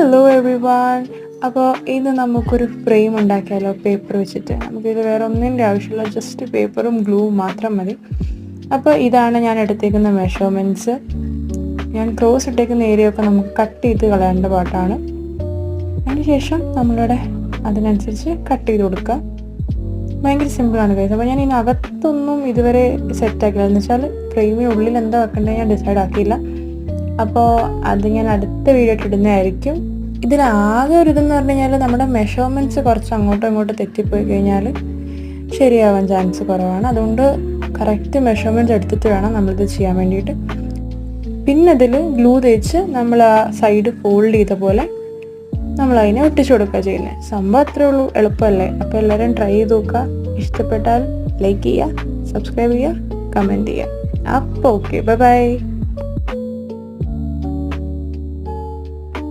Hello every one. അപ്പോൾ ഇത് നമുക്കൊരു ഫ്രെയിം ഉണ്ടാക്കിയാലോ? പേപ്പർ വെച്ചിട്ട്. നമുക്കിത് വേറെ ഒന്നിൻ്റെ ആവശ്യമില്ല, ജസ്റ്റ് പേപ്പറും ഗ്ലൂവും മാത്രം മതി. അപ്പോൾ ഇതാണ് ഞാൻ എടുത്തേക്കുന്ന മെഷർമെൻറ്റ്സ്. ഞാൻ ക്രോസ് ഇട്ടേക്കുന്ന ഏരിയ ഒക്കെ നമുക്ക് കട്ട് ചെയ്ത് കളയേണ്ട പാട്ടാണ്. അതിനുശേഷം നമ്മളുടെ അതിനനുസരിച്ച് കട്ട് ചെയ്ത് കൊടുക്കുക. ഭയങ്കര സിമ്പിളാണ് ഗൈസ്. അപ്പോൾ ഞാൻ ഇതിനകത്തൊന്നും ഇതുവരെ സെറ്റാക്കില്ല. എന്ന് വെച്ചാൽ ഫ്രെയിമിനുള്ളിൽ എന്താ വെക്കേണ്ടത് ഞാൻ ഡിസൈഡ് ആക്കിയില്ല. അപ്പോൾ അത് ഞാൻ അടുത്ത വീഡിയോ ഇടുന്നതായിരിക്കും. ഇതിലാകെ ഒരു ഇതെന്ന് പറഞ്ഞു കഴിഞ്ഞാൽ നമ്മുടെ മെഷർമെൻറ്റ്സ് കുറച്ച് അങ്ങോട്ടും ഇങ്ങോട്ടും തെറ്റിപ്പോയി കഴിഞ്ഞാൽ ശരിയാവാൻ ചാൻസ് കുറവാണ്. അതുകൊണ്ട് കറക്റ്റ് മെഷർമെൻറ്റ്സ് എടുത്തിട്ട് വേണം നമ്മളിത് ചെയ്യാൻ വേണ്ടിയിട്ട്. പിന്നെ ഇതിൽ ഗ്ലൂ തേച്ച് നമ്മൾ ആ സൈഡ് ഫോൾഡ് ചെയ്ത പോലെ നമ്മളതിനെ ഒട്ടിച്ചു കൊടുക്കുക ചെയ്യുന്നത്. സംഭവം അത്രേ ഉള്ളൂ, എളുപ്പമല്ലേ? അപ്പോൾ എല്ലാവരും ട്രൈ ചെയ്ത് നോക്കുക. ഇഷ്ടപ്പെട്ടാൽ ലൈക്ക് ചെയ്യുക, സബ്സ്ക്രൈബ് ചെയ്യുക, കമൻറ്റ് ചെയ്യുക. അപ്പോൾ ഓക്കെ, ബൈ ബൈ.